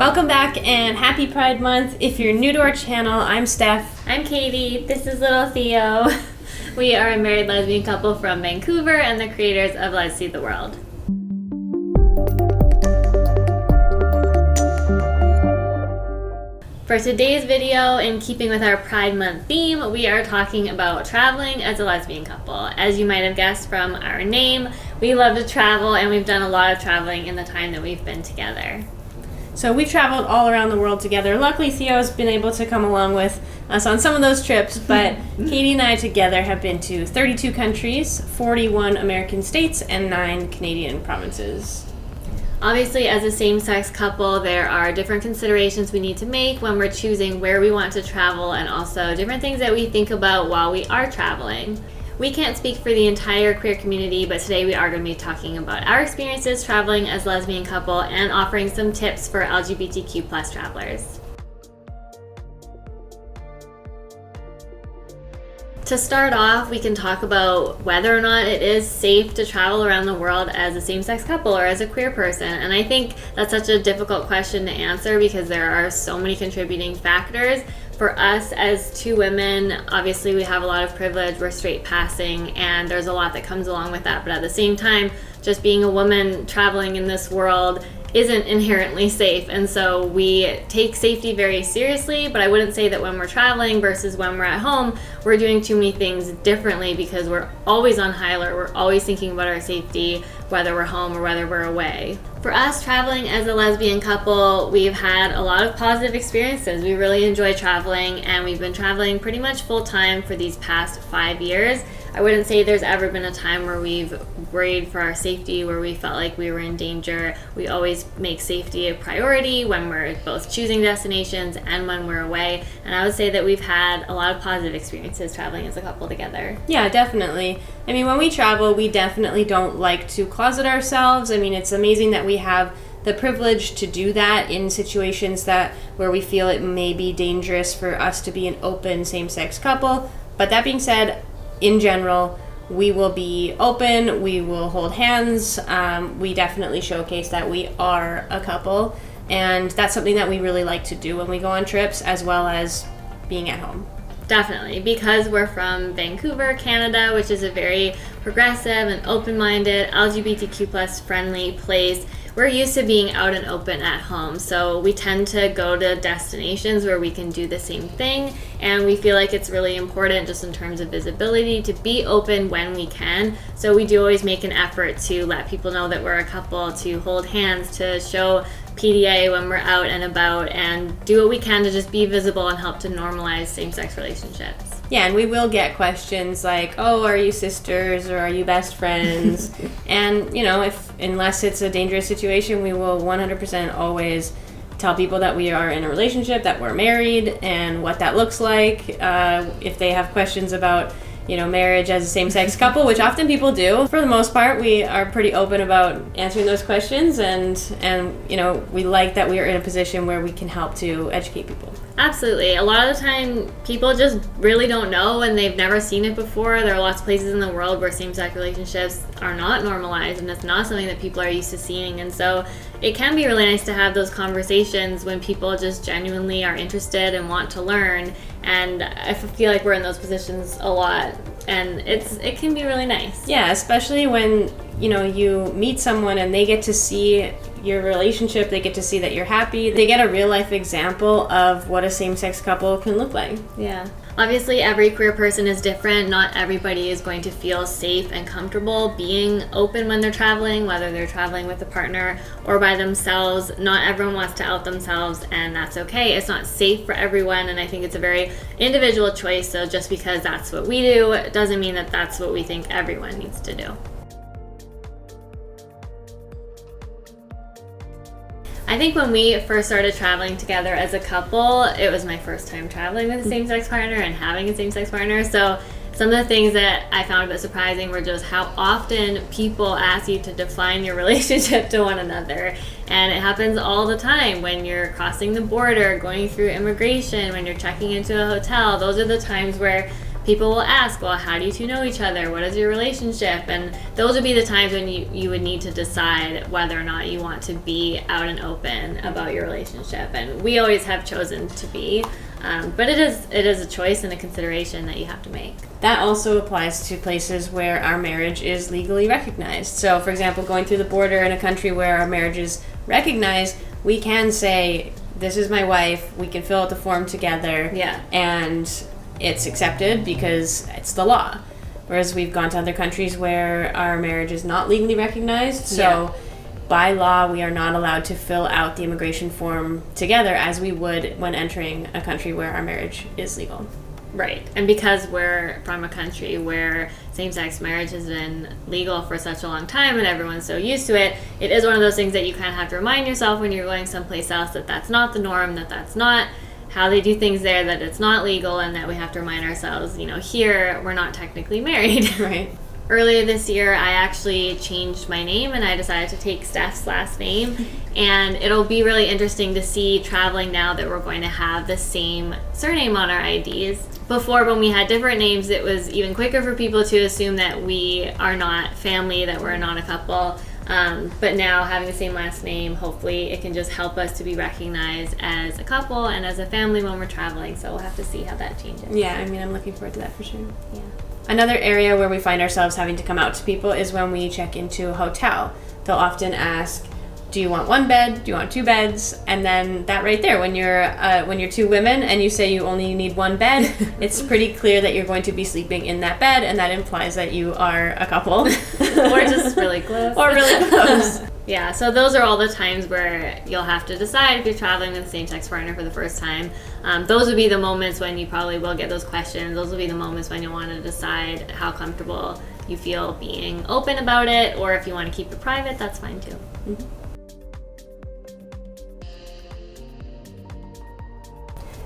Welcome back and happy Pride Month. If you're new to our channel, I'm Steph. I'm Katie. This is little Theo. We are a married lesbian couple from Vancouver and the creators of Let's See the World. For today's video, in keeping with our Pride Month theme, we are talking about traveling as a lesbian couple. As you might have guessed from our name, we love to travel and we've done a lot of traveling in the time that we've been together. So we've traveled all around the world together. Luckily, Theo's been able to come along with us on some of those trips, but Katie and I together have been to 32 countries, 41 American states, and 9 Canadian provinces. Obviously, as a same-sex couple, there are different considerations we need to make when we're choosing where we want to travel and also different things that we think about while we are traveling. We can't speak for the entire queer community, but today we are going to be talking about our experiences traveling as a lesbian couple and offering some tips for LGBTQ plus travelers. To start off, we can talk about whether or not it is safe to travel around the world as a same-sex couple or as a queer person. And I think that's such a difficult question to answer because there are so many contributing factors. For us as two women, obviously we have a lot of privilege, we're straight passing, and there's a lot that comes along with that. But at the same time, just being a woman traveling in this world isn't inherently safe, and so we take safety very seriously, but I wouldn't say that when we're traveling versus when we're at home, we're doing too many things differently because we're always on high alert, we're always thinking about our safety, whether we're home or whether we're away. For us, traveling as a lesbian couple, we've had a lot of positive experiences. We really enjoy traveling, and we've been traveling pretty much full-time for these past 5 years. I wouldn't say there's ever been a time where we've worried for our safety, where we felt like we were in danger. We always make safety a priority when we're both choosing destinations and when we're away. And I would say that we've had a lot of positive experiences traveling as a couple together. Yeah, definitely. I mean, when we travel, we definitely don't like to closet ourselves. I mean, it's amazing that we have the privilege to do that in situations where we feel it may be dangerous for us to be an open same-sex couple. But that being said, in general, we will be open, we will hold hands, we definitely showcase that we are a couple, and that's something that we really like to do when we go on trips, as well as being at home. Definitely, because we're from Vancouver, Canada, which is a very progressive and open-minded, LGBTQ plus friendly place. We're used to being out and open at home, so we tend to go to destinations where we can do the same thing, and we feel like it's really important just in terms of visibility to be open when we can. So we do always make an effort to let people know that we're a couple, to hold hands, to show PDA when we're out and about, and do what we can to just be visible and help to normalize same-sex relationships. Yeah, and we will get questions like, oh, are you sisters or are you best friends? And, you know, unless it's a dangerous situation, we will 100% always tell people that we are in a relationship, that we're married, and what that looks like. If they have questions about, you know, marriage as a same-sex couple, which often people do. For the most part, we are pretty open about answering those questions, and you know, we like that we are in a position where we can help to educate people. Absolutely. A lot of the time, people just really don't know and they've never seen it before. There are lots of places in the world where same-sex relationships are not normalized, and it's not something that people are used to seeing. And so it can be really nice to have those conversations when people just genuinely are interested and want to learn. And I feel like we're in those positions a lot, and it can be really nice. Yeah, especially when, you know, you meet someone and they get to see your relationship, they get to see that you're happy, they get a real life example of what a same-sex couple can look like. Yeah. Obviously, every queer person is different. Not everybody is going to feel safe and comfortable being open when they're traveling, whether they're traveling with a partner or by themselves. Not everyone wants to out themselves, and that's okay. It's not safe for everyone, and I think it's a very individual choice. So just because that's what we do, it doesn't mean that that's what we think everyone needs to do. I think when we first started traveling together as a couple, it was my first time traveling with a same-sex partner and having a same-sex partner. So some of the things that I found a bit surprising were just how often people ask you to define your relationship to one another. And it happens all the time when you're crossing the border, going through immigration, when you're checking into a hotel. Those are the times where people will ask, well, how do you two know each other? What is your relationship? And those would be the times when you would need to decide whether or not you want to be out and open about your relationship. And we always have chosen to be. But it is a choice and a consideration that you have to make. That also applies to places where our marriage is legally recognized. So, for example, going through the border in a country where our marriage is recognized, we can say, this is my wife, we can fill out the form together, and it's accepted because it's the law. Whereas we've gone to other countries where our marriage is not legally recognized, so by law, we are not allowed to fill out the immigration form together as we would when entering a country where our marriage is legal. Right. And because we're from a country where same-sex marriage has been legal for such a long time and everyone's so used to it, it is one of those things that you kind of have to remind yourself when you're going someplace else that that's not the norm, that that's not how they do things there, that it's not legal, and that we have to remind ourselves, here we're not technically married. Right. Earlier this year, I actually changed my name and I decided to take Steph's last name. And it'll be really interesting to see traveling now that we're going to have the same surname on our IDs. Before, when we had different names, it was even quicker for people to assume that we are not family, that we're not a couple. But now, having the same last name, hopefully it can just help us to be recognized as a couple and as a family when we're traveling. So we'll have to see how that changes. Yeah, I'm looking forward to that for sure. Yeah. Another area where we find ourselves having to come out to people is when we check into a hotel. They'll often ask, do you want one bed? Do you want two beds? And then that right there, when you're two women and you say you only need one bed, it's pretty clear that you're going to be sleeping in that bed, and that implies that you are a couple. Or just really close. Or really close. Yeah, so those are all the times where you'll have to decide if you're traveling with a same-sex partner for the first time. Those would be the moments when you probably will get those questions. Those will be the moments when you'll want to decide how comfortable you feel being open about it, or if you want to keep it private, that's fine too. Mm-hmm.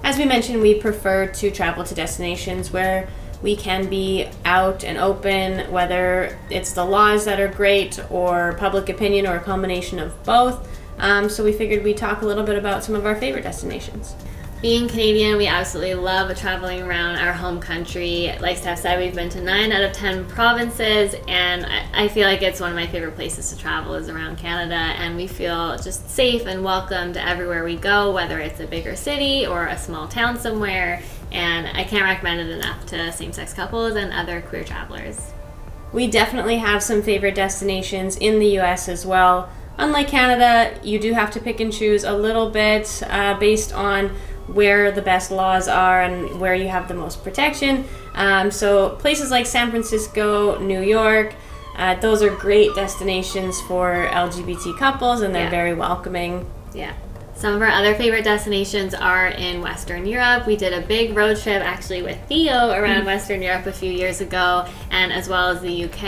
As we mentioned, we prefer to travel to destinations where we can be out and open, whether it's the laws that are great or public opinion or a combination of both. So we figured we'd talk a little bit about some of our favorite destinations. Being Canadian, we absolutely love traveling around our home country. Like Steph said, we've been to 9 out of 10 provinces, and I feel like it's one of my favorite places to travel is around Canada, and we feel just safe and welcomed everywhere we go, whether it's a bigger city or a small town somewhere, and I can't recommend it enough to same-sex couples and other queer travelers. We definitely have some favorite destinations in the US as well. Unlike Canada, you do have to pick and choose a little bit based on where the best laws are and where you have the most protection. So places like San Francisco, New York, those are great destinations for LGBT couples, and they're very welcoming. Yeah. Some of our other favorite destinations are in Western Europe. We did a big road trip actually with Theo around Western Europe a few years ago, and as well as the UK.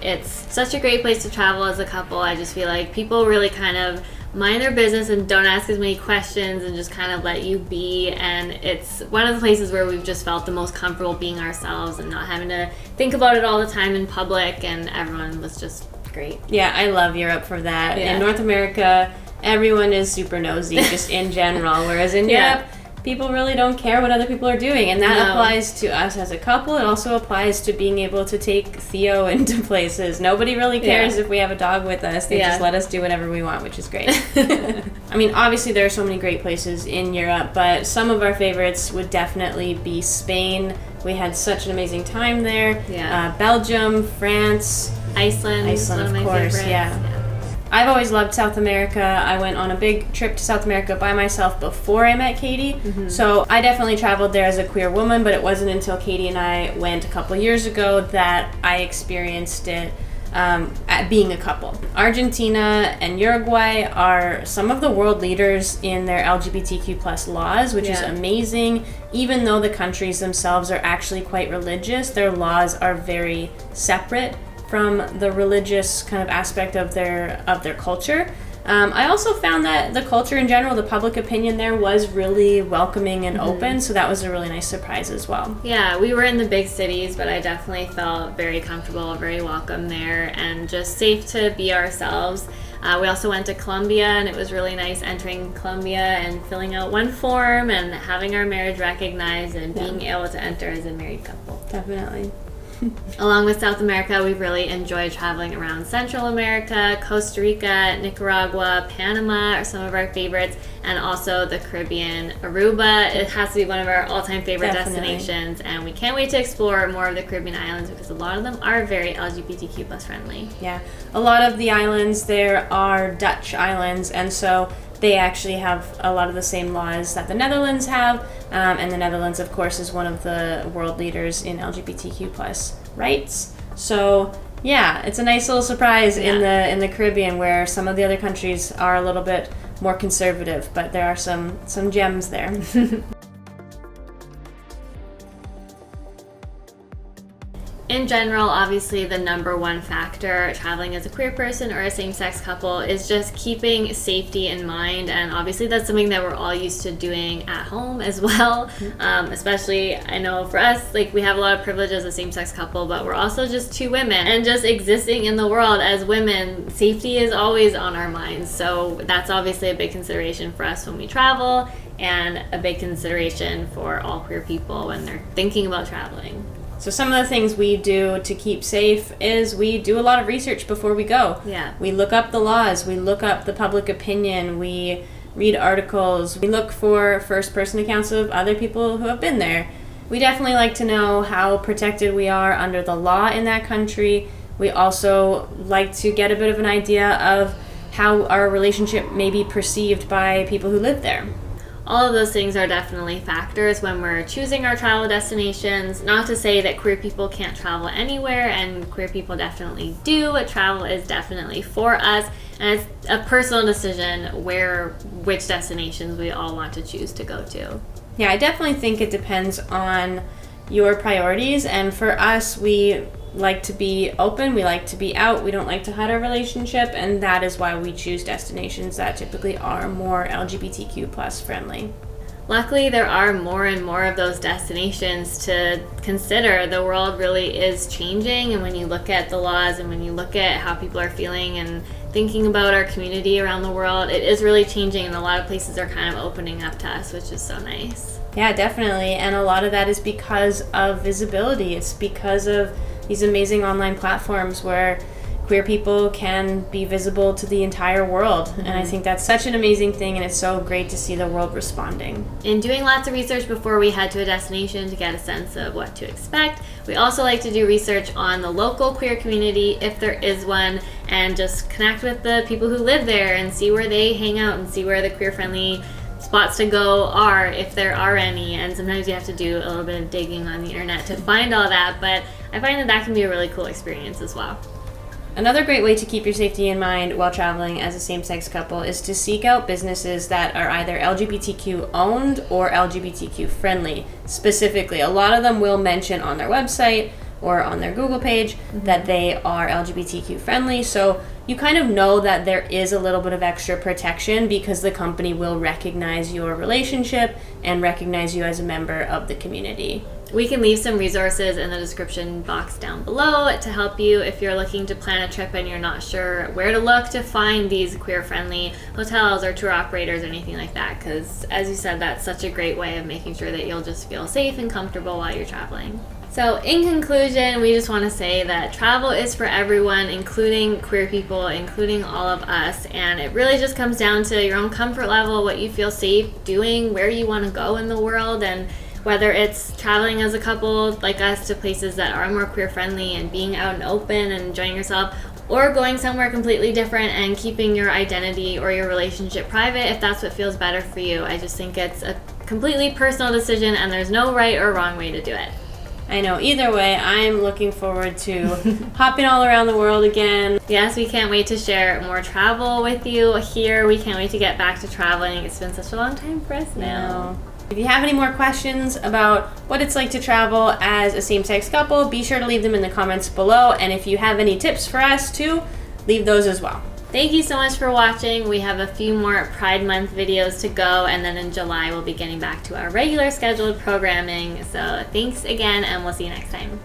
It's such a great place to travel as a couple. I just feel like people really kind of mind their business and don't ask as many questions and just kind of let you be, and it's one of the places where we've just felt the most comfortable being ourselves and not having to think about it all the time in public, and everyone was just great. Yeah, I love Europe for that. In North America, everyone is super nosy just in general, whereas in Europe, people really don't care what other people are doing, and that applies to us as a couple. It also applies to being able to take Theo into places. Nobody really cares if we have a dog with us. They just let us do whatever we want, which is great. I mean, obviously there are so many great places in Europe, but some of our favorites would definitely be Spain. We had such an amazing time there. Belgium, France, Iceland, of course, I've always loved South America. I went on a big trip to South America by myself before I met Katie. So I definitely traveled there as a queer woman, but it wasn't until Katie and I went a couple years ago that I experienced it at being a couple. Argentina and Uruguay are some of the world leaders in their LGBTQ plus laws, which is amazing. Even though the countries themselves are actually quite religious, their laws are very separate from the religious kind of aspect of their culture. I also found that the culture in general, the public opinion there was really welcoming and open, so that was a really nice surprise as well. Yeah, we were in the big cities, but I definitely felt very comfortable, very welcome there, and just safe to be ourselves. We also went to Colombia, and it was really nice entering Colombia and filling out one form and having our marriage recognized and being able to enter as a married couple. Definitely. Along with South America, we've really enjoyed traveling around Central America, Costa Rica, Nicaragua, Panama are some of our favorites, and also the Caribbean. Aruba, it has to be one of our all-time favorite destinations, and we can't wait to explore more of the Caribbean islands because a lot of them are very LGBTQ plus friendly. Yeah, a lot of the islands there are Dutch islands, and so they actually have a lot of the same laws that the Netherlands have, and the Netherlands, of course, is one of the world leaders in LGBTQ plus rights. So yeah, it's a nice little surprise in the Caribbean, where some of the other countries are a little bit more conservative, but there are some gems there. In general, obviously the number one factor traveling as a queer person or a same-sex couple is just keeping safety in mind, and obviously that's something that we're all used to doing at home as well. Especially, I know for us, like, we have a lot of privilege as a same-sex couple, but we're also just two women, and just existing in the world as women, safety is always on our minds. So that's obviously a big consideration for us when we travel, and a big consideration for all queer people when they're thinking about traveling. So some of the things we do to keep safe is we do a lot of research before we go. Yeah. We look up the laws, we look up the public opinion, we read articles, we look for first-person accounts of other people who have been there. We definitely like to know how protected we are under the law in that country. We also like to get a bit of an idea of how our relationship may be perceived by people who live there. All of those things are definitely factors when we're choosing our travel destinations. Not to say that queer people can't travel anywhere, and queer people definitely do, but travel is definitely for us, and it's a personal decision which destinations we all want to choose to go to. Yeah, I definitely think it depends on your priorities, and for us, we like to be open, we like to be out, we don't like to hide our relationship, and that is why we choose destinations that typically are more LGBTQ plus friendly. Luckily, there are more and more of those destinations to consider. The world really is changing, and when you look at the laws and when you look at how people are feeling and thinking about our community around the world, it is really changing, and a lot of places are kind of opening up to us, which is so nice. Yeah, definitely, and a lot of that is because of visibility. It's because of these amazing online platforms where queer people can be visible to the entire world. And I think that's such an amazing thing, and it's so great to see the world responding. In doing lots of research before we head to a destination to get a sense of what to expect, we also like to do research on the local queer community, if there is one, and just connect with the people who live there and see where they hang out and see where the queer-friendly spots to go are, if there are any. And sometimes you have to do a little bit of digging on the internet to find all that, but I find that can be a really cool experience as well. Another great way to keep your safety in mind while traveling as a same-sex couple is to seek out businesses that are either LGBTQ owned or LGBTQ friendly. Specifically, a lot of them will mention on their website or on their Google page that they are LGBTQ friendly, so you kind of know that there is a little bit of extra protection because the company will recognize your relationship and recognize you as a member of the community. We can leave some resources in the description box down below to help you if you're looking to plan a trip and you're not sure where to look to find these queer-friendly hotels or tour operators or anything like that, because as you said, that's such a great way of making sure that you'll just feel safe and comfortable while you're traveling. So in conclusion, we just want to say that travel is for everyone, including queer people, including all of us, and it really just comes down to your own comfort level, what you feel safe doing, where you want to go in the world, and whether it's traveling as a couple like us to places that are more queer friendly and being out and open and enjoying yourself, or going somewhere completely different and keeping your identity or your relationship private if that's what feels better for you. I just think it's a completely personal decision, and there's no right or wrong way to do it. I know, either way, I'm looking forward to hopping all around the world again. Yes, we can't wait to share more travel with you here. We can't wait to get back to traveling. It's been such a long time for us now. If you have any more questions about what it's like to travel as a same-sex couple, be sure to leave them in the comments below. And if you have any tips for us too, leave those as well. Thank you so much for watching. We have a few more Pride Month videos to go, and then in July we'll be getting back to our regular scheduled programming. So thanks again, and we'll see you next time.